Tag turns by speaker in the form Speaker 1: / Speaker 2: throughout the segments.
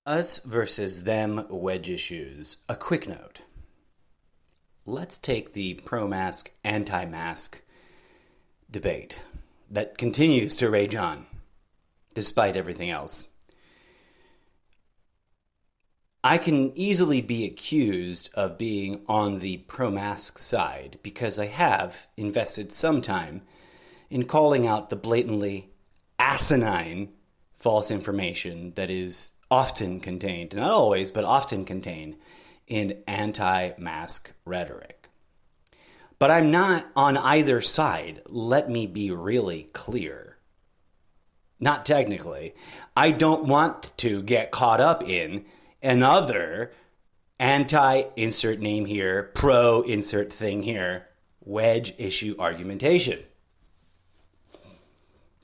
Speaker 1: Us versus them wedge issues. A quick note. Let's take the pro-mask, anti-mask debate that continues to rage on, despite everything else. I can easily be accused of being on the pro-mask side because I have invested some time in calling out the blatantly asinine false information that is often contained, not always, but often contained in anti-mask rhetoric. But I'm not on either side. Let me be really clear. Not technically. I don't want to get caught up in another anti-insert name here, pro-insert thing here, wedge issue argumentation.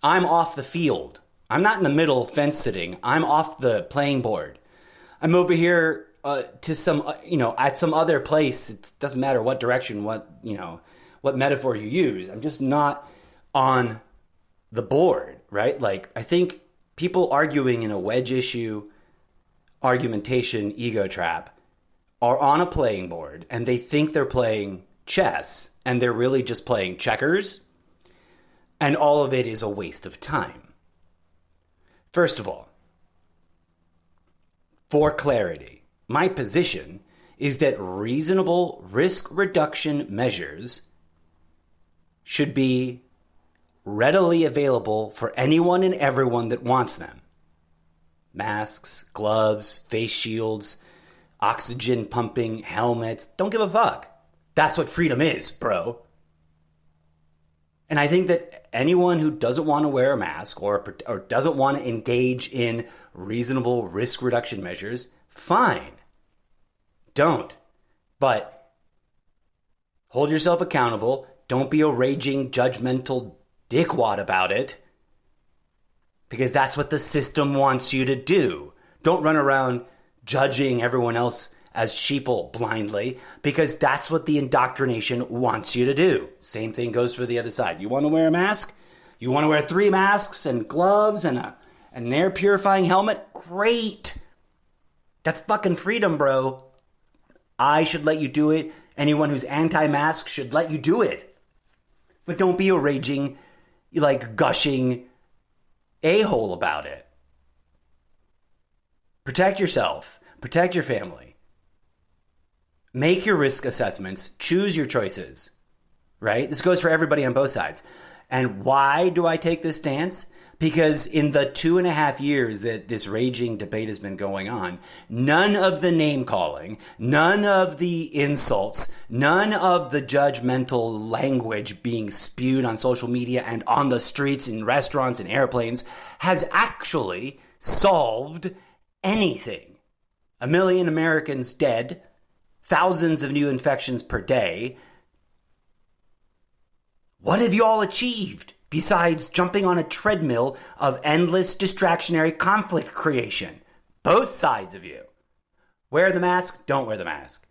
Speaker 1: I'm off the field. I'm not in the middle fence sitting. I'm off the playing board. I'm over here to some, at some other place. It doesn't matter what direction, what metaphor you use. I'm just not on the board, right? Like, I think people arguing in a wedge issue argumentation ego trap are on a playing board and they think they're playing chess and they're really just playing checkers, and all of it is a waste of time. First of all, for clarity, my position is that reasonable risk reduction measures should be readily available for anyone and everyone that wants them. Masks, gloves, face shields, oxygen pumping, helmets. Don't give a fuck. That's what freedom is, bro. And I think that anyone who doesn't want to wear a mask or doesn't want to engage in reasonable risk reduction measures, fine. Don't. But hold yourself accountable. Don't be a raging, judgmental dickwad about it, because that's what the system wants you to do. Don't run around judging everyone else as sheeple blindly, because that's what the indoctrination wants you to do. Same thing goes for the other side. You want to wear a mask? You want to wear 3 masks and gloves and an air purifying helmet? Great. That's fucking freedom, bro. I should let you do it. Anyone who's anti-mask should let you do it. But don't be a raging, gushing a-hole about it. Protect yourself. Protect your family. Make your risk assessments. Choose your choices. Right? This goes for everybody on both sides. And why do I take this stance? Because in the 2.5 years that this raging debate has been going on, none of the name calling, none of the insults, none of the judgmental language being spewed on social media and on the streets, in restaurants and airplanes has actually solved anything. 1 million Americans dead, thousands of new infections per day. What have you all achieved besides jumping on a treadmill of endless distractionary conflict creation? Both sides of you. Wear the mask, don't wear the mask.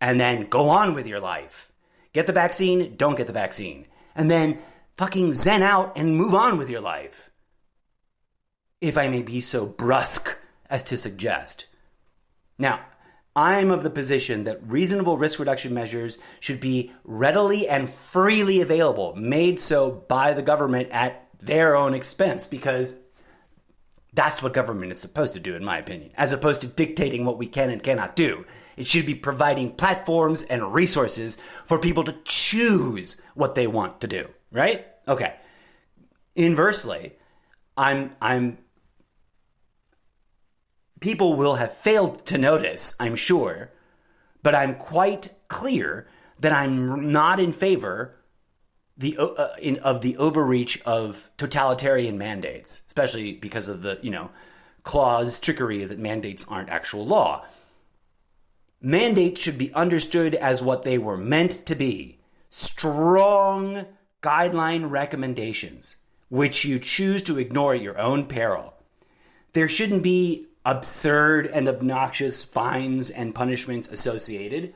Speaker 1: And then go on with your life. Get the vaccine, don't get the vaccine. And then fucking zen out and move on with your life. If I may be so brusque as to suggest. Now, I'm of the position that reasonable risk reduction measures should be readily and freely available, made so by the government at their own expense, because that's what government is supposed to do, in my opinion, as opposed to dictating what we can and cannot do. It should be providing platforms and resources for people to choose what they want to do, right? Okay. Inversely, people will have failed to notice, I'm sure, but I'm quite clear that I'm not in favor of the overreach of totalitarian mandates, especially because of the, clause trickery that mandates aren't actual law. Mandates should be understood as what they were meant to be. Strong guideline recommendations, which you choose to ignore at your own peril. There shouldn't be absurd and obnoxious fines and punishments associated,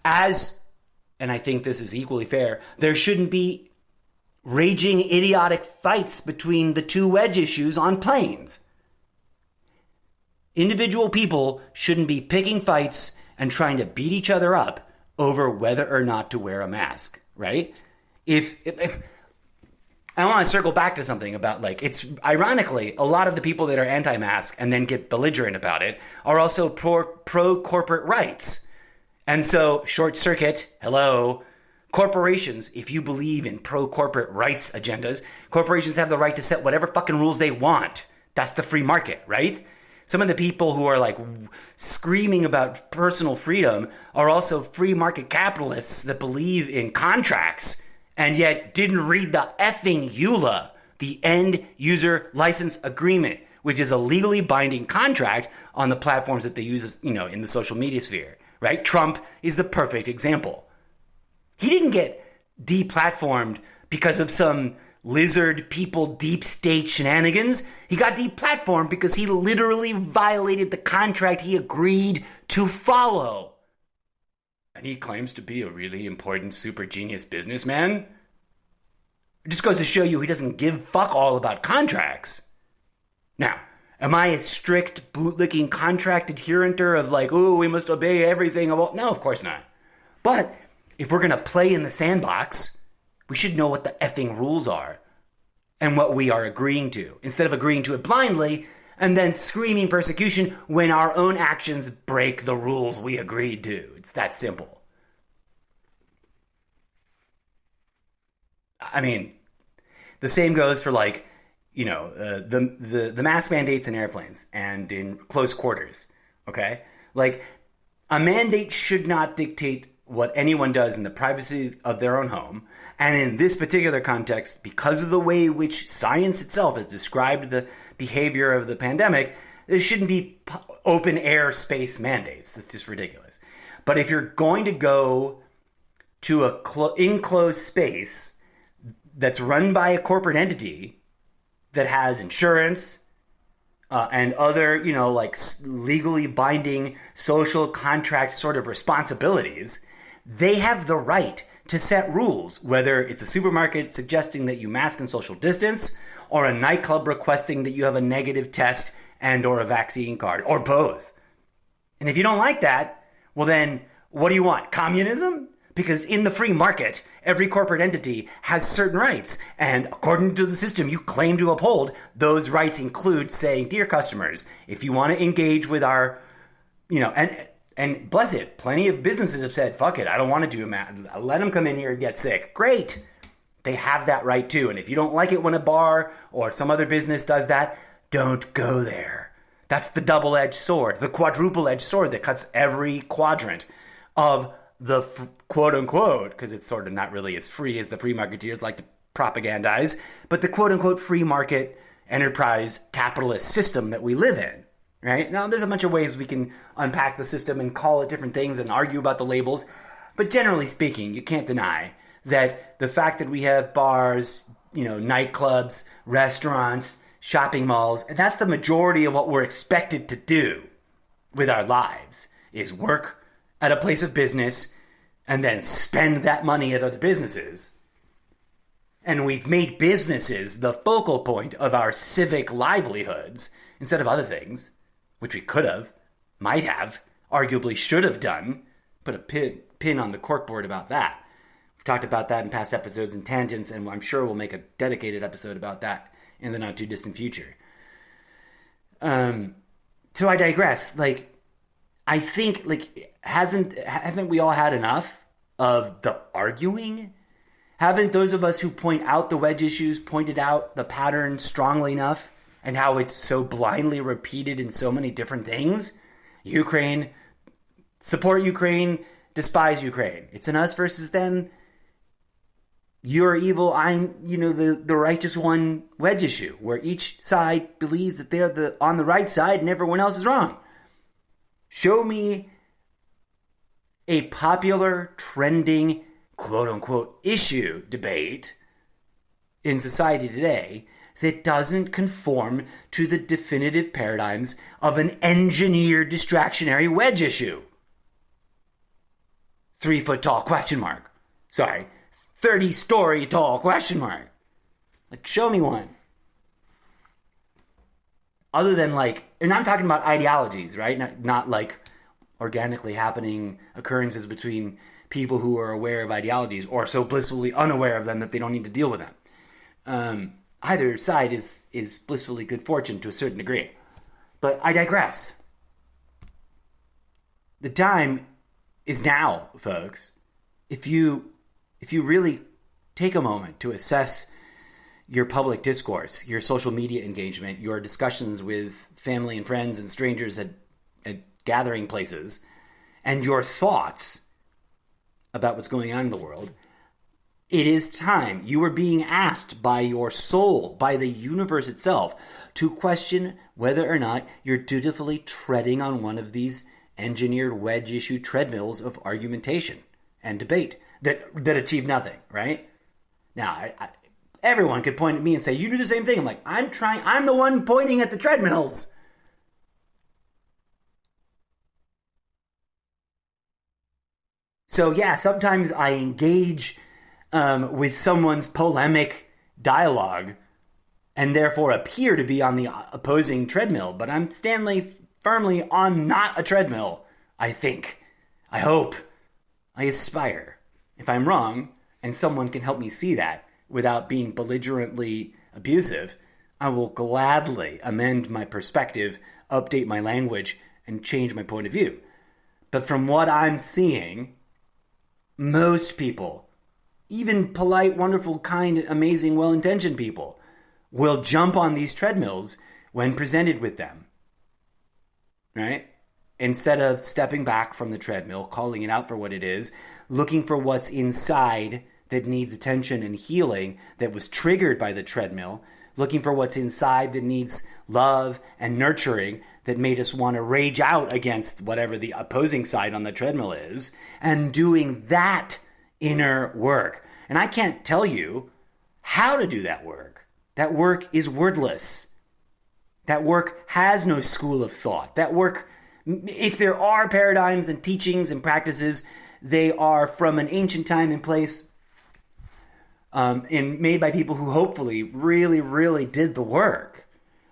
Speaker 1: and I think this is equally fair, there shouldn't be raging idiotic fights between the two wedge issues on planes. Individual people shouldn't be picking fights and trying to beat each other up over whether or not to wear a mask, right? If I want to circle back to something about, like, it's ironically, a lot of the people that are anti-mask and then get belligerent about it are also pro-corporate rights. And so, short circuit, hello, corporations, if you believe in pro-corporate rights agendas, corporations have the right to set whatever fucking rules they want. That's the free market, right? Some of the people who are, like, screaming about personal freedom are also free market capitalists that believe in contracts and yet didn't read the effing EULA, the End User License Agreement, which is a legally binding contract on the platforms that they use, in the social media sphere, right? Trump is the perfect example. He didn't get deplatformed because of some lizard people deep state shenanigans. He got deplatformed because he literally violated the contract he agreed to follow. And he claims to be a really important super genius businessman. It just goes to show you he doesn't give fuck all about contracts. Now, am I a strict bootlicking contract adherenter of, like, oh, we must obey everything? No, of course not. But if we're going to play in the sandbox, we should know what the effing rules are and what we are agreeing to, instead of agreeing to it blindly and then screaming persecution when our own actions break the rules we agreed to. It's that simple. I mean, the same goes for, like, the mask mandates in airplanes and in close quarters, okay? Like, a mandate should not dictate what anyone does in the privacy of their own home. And in this particular context, because of the way in which science itself has described the behavior of the pandemic, there shouldn't be open air space mandates. That's just ridiculous. But if you're going to go to a enclosed space that's run by a corporate entity that has insurance and other, like, legally binding social contract sort of responsibilities, they have the right to set rules, whether it's a supermarket suggesting that you mask and social distance, or a nightclub requesting that you have a negative test and or a vaccine card, or both. And if you don't like that, well then, what do you want? Communism? Because in the free market, every corporate entity has certain rights. And according to the system you claim to uphold, those rights include saying, dear customers, if you want to engage with our, and bless it, plenty of businesses have said, fuck it, I don't want to do a mask. Let them come in here and get sick. Great. They have that right too. And if you don't like it when a bar or some other business does that, don't go there. That's the double-edged sword, the quadruple-edged sword that cuts every quadrant of the quote-unquote, because it's sort of not really as free as the free marketeers like to propagandize, but the quote-unquote free market enterprise capitalist system that we live in, right? Now, there's a bunch of ways we can unpack the system and call it different things and argue about the labels, but generally speaking, you can't deny that the fact that we have bars, nightclubs, restaurants, shopping malls, and that's the majority of what we're expected to do with our lives, is work at a place of business and then spend that money at other businesses. And we've made businesses the focal point of our civic livelihoods instead of other things, which we could have, might have, arguably should have done. Put a pin on the corkboard about that. We've talked about that in past episodes and tangents, and I'm sure we'll make a dedicated episode about that in the not too distant future. So I digress. Like, I think, like, haven't we all had enough of the arguing? Haven't those of us who point out the wedge issues pointed out the pattern strongly enough and how it's so blindly repeated in so many different things? Ukraine, support Ukraine, despise Ukraine. It's an us versus them. You're evil, I'm, the righteous one wedge issue, where each side believes that they're on the right side and everyone else is wrong. Show me a popular, trending, quote-unquote, issue debate in society today that doesn't conform to the definitive paradigms of an engineered distractionary wedge issue. 3 foot tall question mark. Sorry, 30-story tall question mark. Like, show me one. other than like, and I'm talking about ideologies, right? Not like organically happening occurrences between people who are aware of ideologies or so blissfully unaware of them that they don't need to deal with them. Either side is blissfully good fortune to a certain degree. But I digress. The time is now, folks. If you really take a moment to assess your public discourse, your social media engagement, your discussions with family and friends and strangers at gathering places, and your thoughts about what's going on in the world, it is time. You are being asked by your soul, by the universe itself, to question whether or not you're dutifully treading on one of these engineered wedge issue treadmills of argumentation and debate that achieve nothing, right? Now, everyone could point at me and say, you do the same thing. I'm like, I'm the one pointing at the treadmills. So yeah, sometimes I engage with someone's polemic dialogue and therefore appear to be on the opposing treadmill, but I'm standing firmly on not a treadmill, I think. I hope. I aspire. If I'm wrong, and someone can help me see that without being belligerently abusive, I will gladly amend my perspective, update my language, and change my point of view. But from what I'm seeing, most people, even polite, wonderful, kind, amazing, well-intentioned people, will jump on these treadmills when presented with them, right? Instead of stepping back from the treadmill, calling it out for what it is, looking for what's inside that needs attention and healing that was triggered by the treadmill, looking for what's inside that needs love and nurturing that made us want to rage out against whatever the opposing side on the treadmill is, and doing that inner work. And I can't tell you how to do that work. That work is wordless. That work has no school of thought. That work, if there are paradigms and teachings and practices, they are from an ancient time and place, and made by people who hopefully really, really did the work.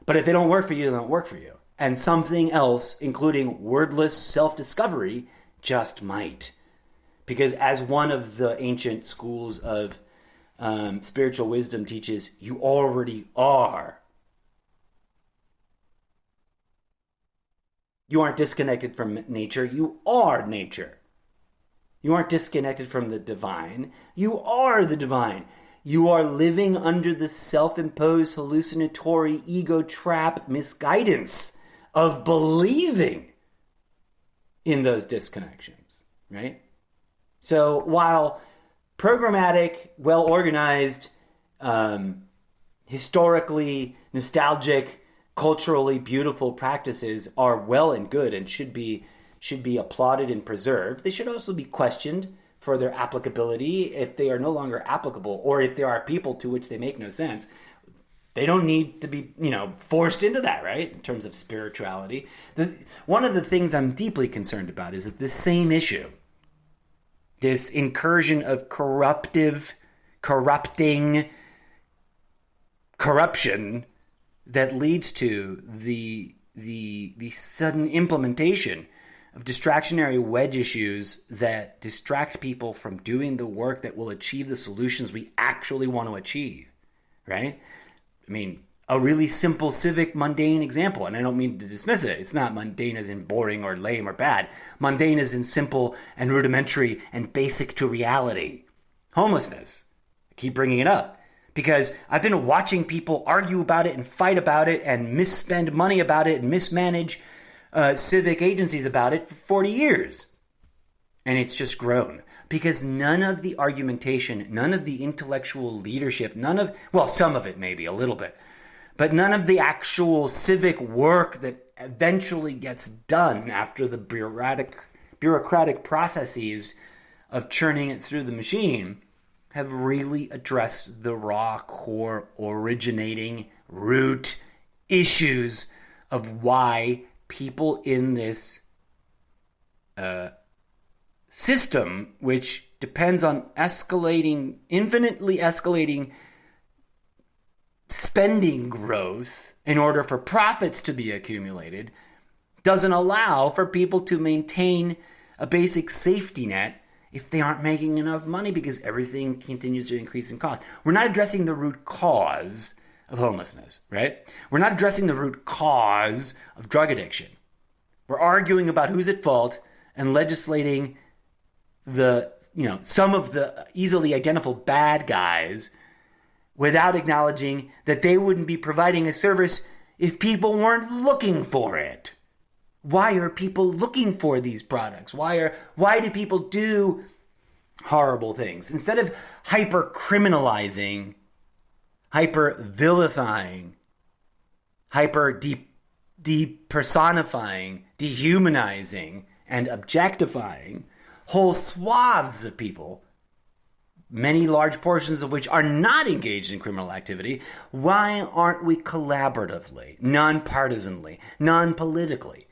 Speaker 1: But if they don't work for you, they don't work for you. And something else, including wordless self-discovery, just might. Because as one of the ancient schools of spiritual wisdom teaches, you already are. You aren't disconnected from nature. You are nature. You aren't disconnected from the divine. You are the divine. You are living under the self-imposed hallucinatory ego trap misguidance of believing in those disconnections, right? So while programmatic, well-organized, historically nostalgic, culturally beautiful practices are well and good and should be applauded and preserved, they should also be questioned for their applicability if they are no longer applicable, or if there are people to which they make no sense. They don't need to be, forced into that, right? In terms of spirituality. One of the things I'm deeply concerned about is that this same issue, this incursion of corrupting corruption that leads to the sudden implementation of distractionary wedge issues that distract people from doing the work that will achieve the solutions we actually want to achieve, right? I mean, a really simple, civic, mundane example, and I don't mean to dismiss it. It's not mundane as in boring or lame or bad. Mundane as in simple and rudimentary and basic to reality. Homelessness. I keep bringing it up because I've been watching people argue about it and fight about it and misspend money about it and mismanage civic agencies about it for 40 years. And it's just grown. Because none of the argumentation, none of the intellectual leadership, some of it maybe, a little bit, but none of the actual civic work that eventually gets done after the bureaucratic processes of churning it through the machine have really addressed the raw, core, originating, root issues of why people in this system, which depends on infinitely escalating spending growth in order for profits to be accumulated doesn't allow for people to maintain a basic safety net if they aren't making enough money because everything continues to increase in cost. We're not addressing the root cause of homelessness, right? We're not addressing the root cause of drug addiction. We're arguing about who's at fault and legislating some of the easily identifiable bad guys without acknowledging that they wouldn't be providing a service if people weren't looking for it. Why are people looking for these products? Why do people do horrible things? Instead of hyper-criminalizing, hyper-vilifying, hyper-depersonifying, dehumanizing, and objectifying whole swaths of people, many large portions of which are not engaged in criminal activity, why aren't we collaboratively, non-partisanly, non-politically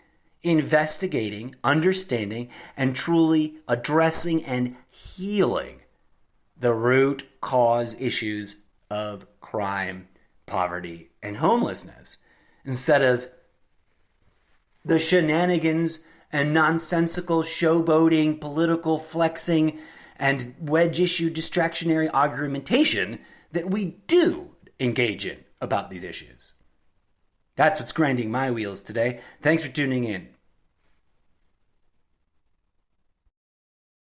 Speaker 1: investigating, understanding, and truly addressing and healing the root cause issues of crime, poverty, and homelessness, instead of the shenanigans and nonsensical showboating, political flexing, and wedge issue distractionary argumentation that we do engage in about these issues? That's what's grinding my wheels today. Thanks for tuning in.